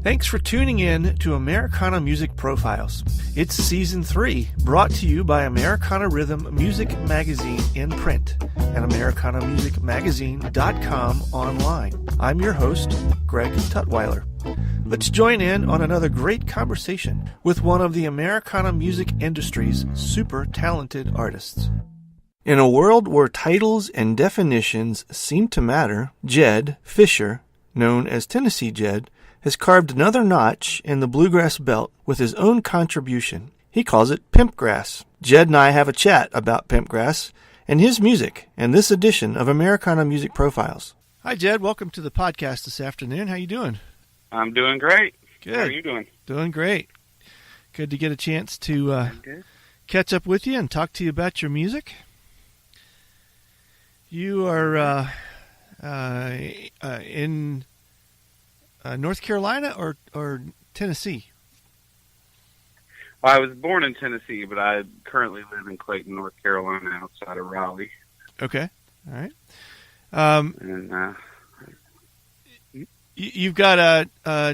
Thanks for tuning in to Americana Music Profiles. It's Season 3, brought to you by Americana Rhythm Music Magazine in print and AmericanaMusicMagazine.com online. I'm your host, Greg Tutwiler. Let's join in on another great conversation with one of the Americana music industry's super talented artists. In a world where titles and definitions seem to matter, Jed Fisher, known as Tennessee Jed, has carved another notch in the bluegrass belt with his own contribution. He calls it Pimp Grass. Jed and I have a chat about Pimp Grass and his music in this edition of Americana Music Profiles. Hi, Jed. Welcome to the podcast this afternoon. How you doing? I'm doing great. Good. How are you doing? Doing great. Good to get a chance to catch up with you and talk to you about your music. You are in North Carolina or Tennessee? Well, I was born in Tennessee, but I currently live in Clayton, North Carolina, outside of Raleigh. Okay. All right. You've got I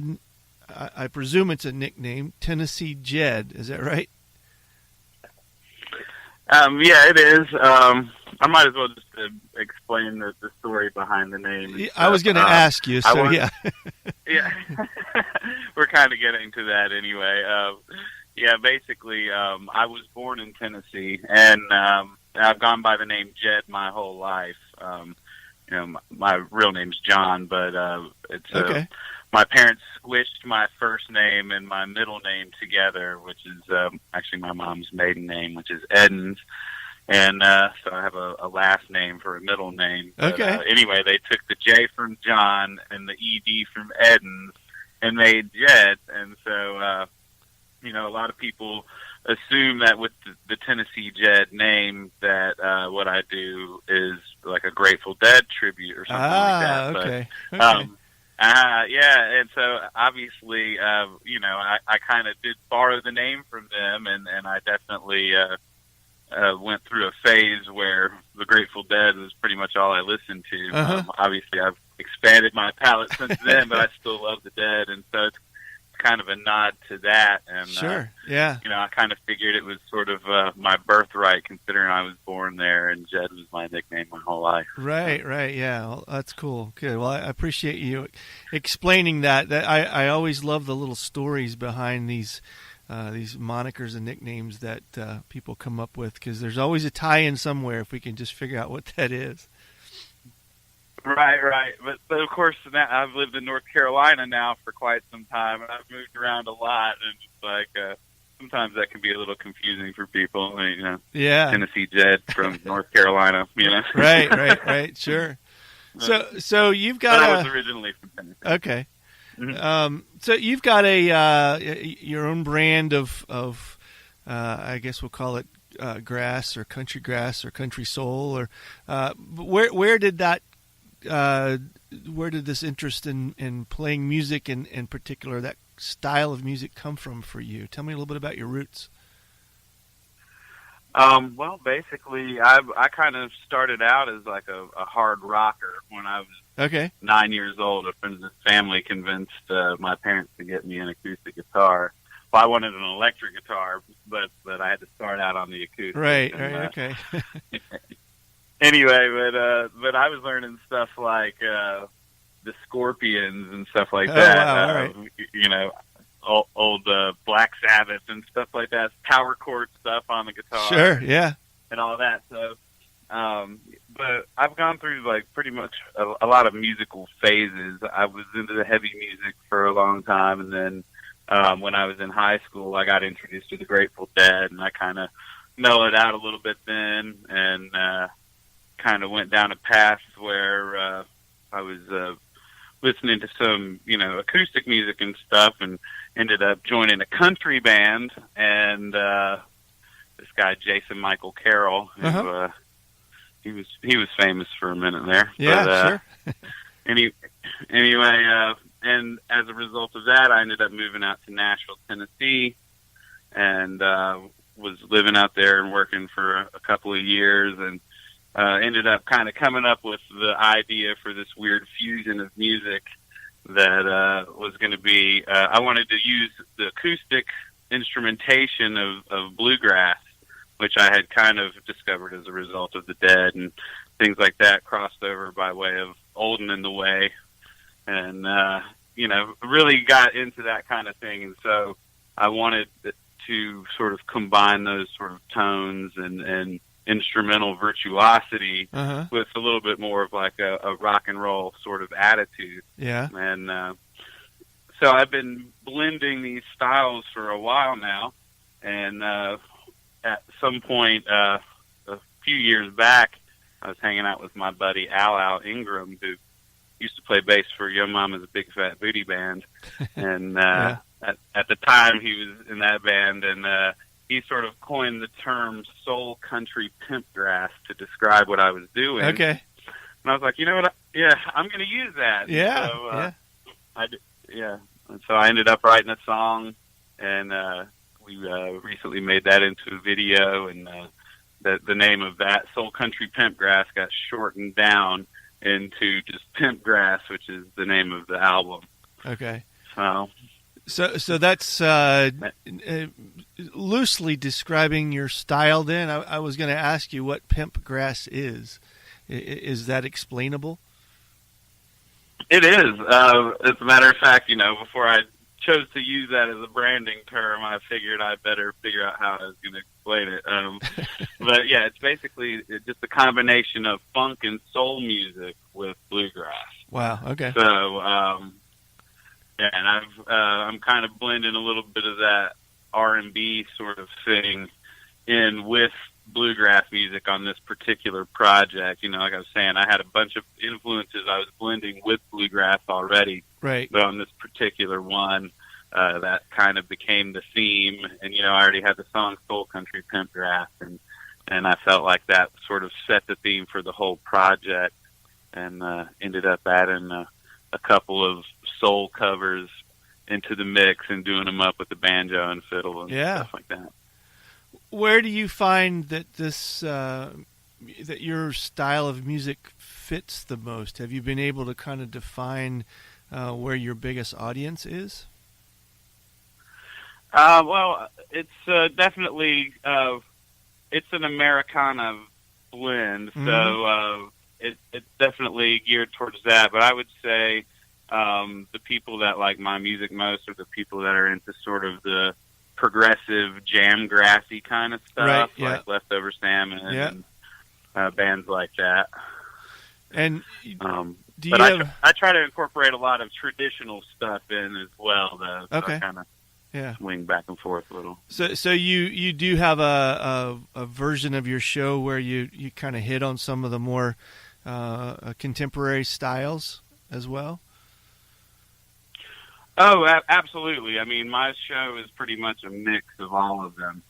presume it's a nickname, Tennessee Jed. Is that right? Yeah, it is. I might as well just explain the story behind the name. I was going to ask you, so yeah. Yeah, we're kind of getting to that anyway. Yeah, basically, I was born in Tennessee, and I've gone by the name Jed my whole life. My real name's John, but it's okay. My parents switched my first name and my middle name together, which is actually my mom's maiden name, which is Edens. And so I have a last name for a middle name. But, okay. Anyway, they took the J from John and the ED from Edens and made Jed. And so, a lot of people assume that with the Tennessee Jed name that what I do is like a Grateful Dead tribute or something like that. Okay. But, okay. Yeah, and so obviously, I kind of did borrow the name from them, and I definitely went through a phase where the Grateful Dead was pretty much all I listened to. Uh-huh. Obviously, I've expanded my palette since then, but I still love the Dead, and so it's kind of a nod to that. And sure, yeah. I kind of figured it was sort of my birthright, considering I was born there, and Jed was my nickname my whole life. Right, yeah. Well, that's cool. Good. Well, I appreciate you explaining that. I always love the little stories behind these monikers and nicknames that people come up with, because there's always a tie-in somewhere if we can just figure out what that is. Right. But of course, now I've lived in North Carolina now for quite some time, and I've moved around a lot, and it's like sometimes that can be a little confusing for people. Yeah. Tennessee Jed from North Carolina. Right. Sure. So you've got. But I was originally from Tennessee. Okay. Mm-hmm. So you've got your own brand of I guess we'll call it grass or country soul, or where did this interest in playing music in particular, that style of music, come from for you? Tell me a little bit about your roots. Well, basically, I kind of started out as like a hard rocker when I was 9 years old. A friend of the family convinced my parents to get me an acoustic guitar. Well, I wanted an electric guitar, but I had to start out on the acoustic. Right, okay. Anyway, but I was learning stuff like the Scorpions and stuff like that. Wow, all right. Old Black Sabbath and stuff like that, power chord stuff on the guitar. Sure, yeah. And all that. So, but I've gone through like pretty much a lot of musical phases. I was into the heavy music for a long time, and then when I was in high school, I got introduced to the Grateful Dead, and I kind of mellowed out a little bit then, and kind of went down a path where I was listening to some, acoustic music and stuff, and ended up joining a country band, and this guy Jason Michael Carroll, who he was famous for a minute there. Yeah, but, sure. Anyway, and as a result of that, I ended up moving out to Nashville, Tennessee, and was living out there and working for a couple of years, and ended up kind of coming up with the idea for this weird fusion of music that was going to be. I wanted to use the acoustic instrumentation of bluegrass, which I had kind of discovered as a result of the Dead and things like that, crossed over by way of Olden and the Way, and really got into that kind of thing. And so I wanted to sort of combine those sort of tones and instrumental virtuosity with a little bit more of like a rock and roll sort of attitude. Yeah. And so I've been blending these styles for a while now, and at some point a few years back, I was hanging out with my buddy Al Ingram, who used to play bass for Yo Mama's Big Fat Booty Band, and at the time he was in that band, and he sort of coined the term soul country pimp grass to describe what I was doing. Okay. And I was like, you know what? I'm going to use that. Yeah. So, And so I ended up writing a song, and we recently made that into a video, and the name of that, Soul Country Pimp Grass, got shortened down into just Pimp Grass, which is the name of the album. Okay. So that's loosely describing your style then. I was going to ask you what Pimp Grass is. Is that explainable? It is. As a matter of fact, before I chose to use that as a branding term, I figured I better figure out how I was going to explain it. But yeah, it's basically just a combination of funk and soul music with bluegrass. Wow. Okay. So, and I'm kind of blending a little bit of that R&B sort of thing in with bluegrass music on this particular project. Like I was saying, I had a bunch of influences I was blending with bluegrass already. Right. But on this particular one, that kind of became the theme. And, I already had the song Soul Country Pimp Grass, and I felt like that sort of set the theme for the whole project, and ended up adding a couple of soul covers into the mix and doing them up with the banjo and fiddle and stuff like that. Where do you find that this that your style of music fits the most? Have you been able to kind of define where your biggest audience is? Well, it's definitely it's an Americana blend, so it's definitely geared towards that. But I would say the people that like my music most are the people that are into sort of the progressive jam grassy kind of stuff, like Leftover Salmon and bands like that. And I try to incorporate a lot of traditional stuff in as well, though. So I kind of swing back and forth a little. So you do have a version of your show where you kind of hit on some of the more contemporary styles as well? Oh, absolutely. I mean, my show is pretty much a mix of all of them,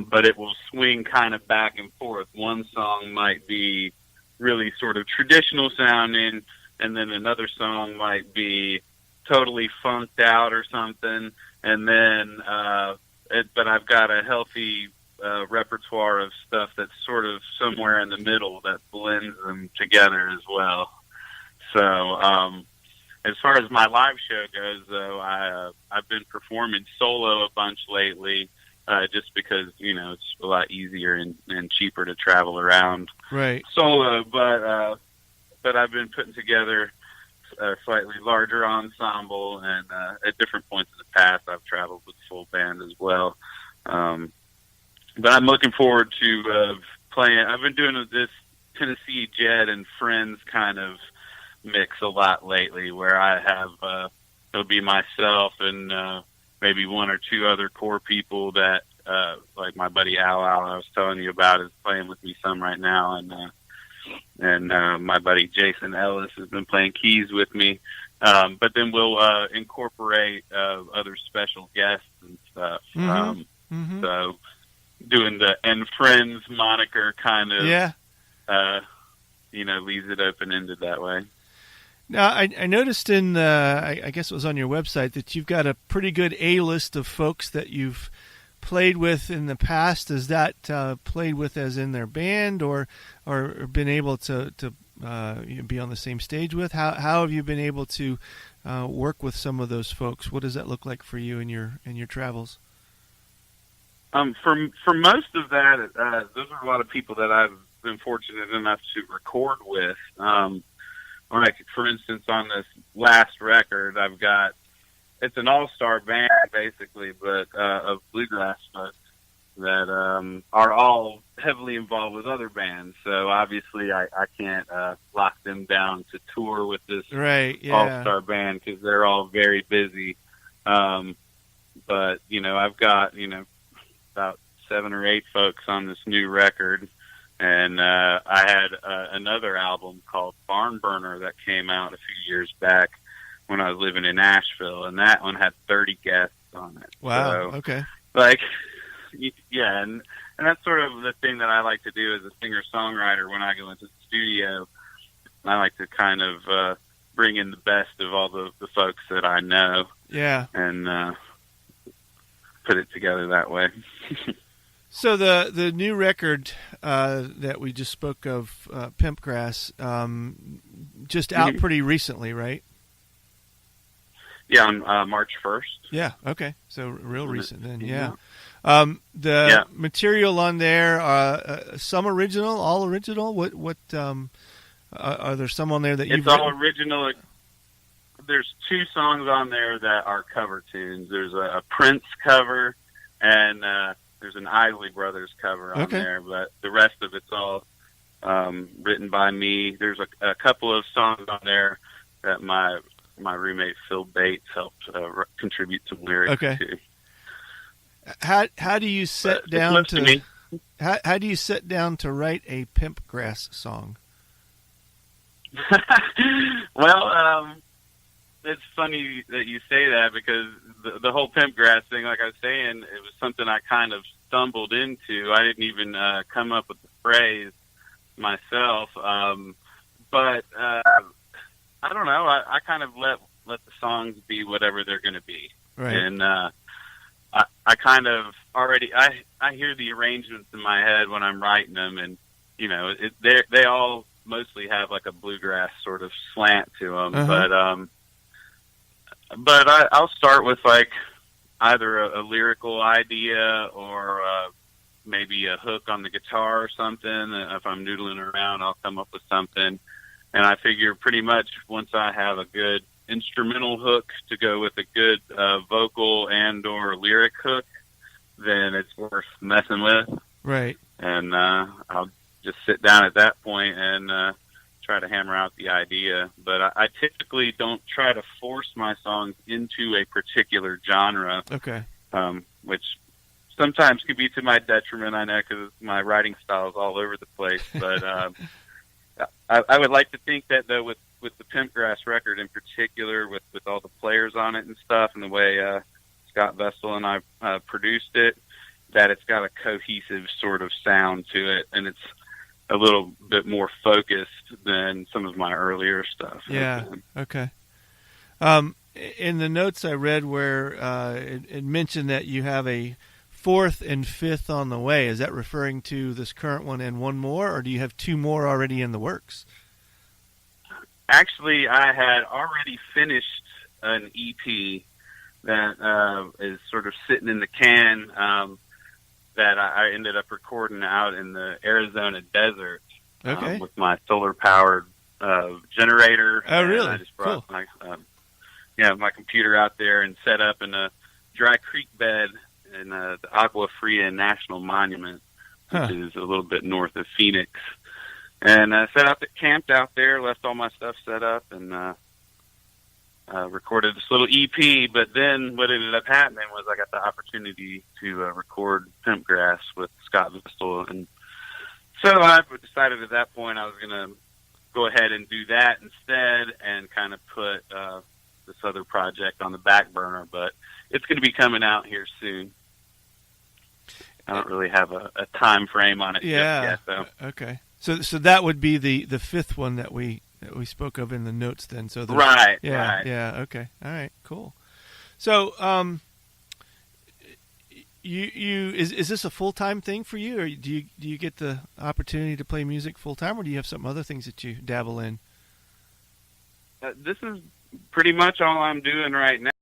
but it will swing kind of back and forth. One song might be really sort of traditional sounding, and then another song might be totally funked out or something, and then but I've got a healthy repertoire of stuff that's sort of somewhere in the middle that blends them together as well. So as far as my live show goes, though, I've been performing solo a bunch lately, just because it's a lot easier and cheaper to travel around solo. But I've been putting together a slightly larger ensemble, and at different points in the past, I've traveled with full band as well. But I'm looking forward to playing. I've been doing this Tennessee Jed and Friends kind of mix a lot lately, where I have it'll be myself and maybe one or two other core people that like my buddy Al I was telling you about is playing with me some right now, and my buddy Jason Ellis has been playing keys with me, but then we'll incorporate other special guests and stuff. So doing the and Friends moniker kind of leaves it open-ended that way. Now, I noticed in, I guess it was on your website, that you've got a pretty good A-list of folks that you've played with in the past. Is that played with as in their band, or been able to be on the same stage with? How have you been able to work with some of those folks? What does that look like for you in your travels? For most of that, those are a lot of people that I've been fortunate enough to record with. Like, for instance, on this last record, it's an all-star band, basically, but of bluegrass folks that are all heavily involved with other bands. So, obviously, I can't lock them down to tour with this all-star band because they're all very busy. But, I've got, about 7 or 8 folks on this new record. And I had another album called Barn Burner that came out a few years back when I was living in Nashville, and that one had 30 guests on it. Wow, so, okay. Like, yeah, and that's sort of the thing that I like to do as a singer-songwriter when I go into the studio. I like to kind of bring in the best of all the folks that I know. Yeah. And put it together that way. So the new record that we just spoke of, Pimp Grass, just out pretty recently, right? Yeah, on March 1st. Yeah, okay. So real recent then, yeah. Material on there, some original, all original? What are there some on there that you've It's all original. There's 2 songs on there that are cover tunes. There's a Prince cover, and there's an Isley Brothers cover on there, but the rest of it's all written by me. There's a couple of songs on there that my roommate Phil Bates helped contribute some lyrics to. How do you sit down to how do you sit down to write a Pimp Grass song? Well, it's funny that you say that because the whole Pimp Grass thing, like I was saying, it was something I kind of stumbled into. I didn't even come up with the phrase myself. But I don't know. I kind of let the songs be whatever they're going to be. Right. And I kind of already I hear the arrangements in my head when I'm writing them, and they all mostly have like a bluegrass sort of slant to them. But I'll start with like either a lyrical idea or maybe a hook on the guitar or something. If I'm noodling around, I'll come up with something. And I figure pretty much once I have a good instrumental hook to go with a good vocal and or lyric hook, then it's worth messing with. Right. And I'll just sit down at that point and try to hammer out the idea. But I typically don't try to force my songs into a particular genre. Okay. Which sometimes could be to my detriment, I know, because my writing style is all over the place. But I would like to think that, though, with the Pimp Grass record in particular, with all the players on it and stuff, and the way Scott Vestal and I produced it, that it's got a cohesive sort of sound to it, and it's a little bit more focused than some of my earlier stuff. Yeah. Okay. In the notes I read where it mentioned that you have a 4th and 5th on the way. Is that referring to this current one and one more, or do you have 2 more already in the works? Actually, I had already finished an EP that is sort of sitting in the can that I ended up recording out in the Arizona desert with my solar-powered generator. Oh, really? I just brought my computer out there and set up in a dry creek bed in the Agua Fria National Monument, which is a little bit north of Phoenix. And camped out there, left all my stuff set up, and recorded this little EP. But then what ended up happening was I got the opportunity to record Pimp Grass with Scott Vestal. And so I decided at that point I was going to go ahead and do that instead and kind of put this other project on the back burner. But it's going to be coming out here soon. I don't really have a time frame on it just yet, though. Okay. So that would be the 5th one that we spoke of in the notes then. So right. Yeah. Okay. All right. Cool. So is this a full-time thing for you, or do you get the opportunity to play music full-time, or do you have some other things that you dabble in? This is pretty much all I'm doing right now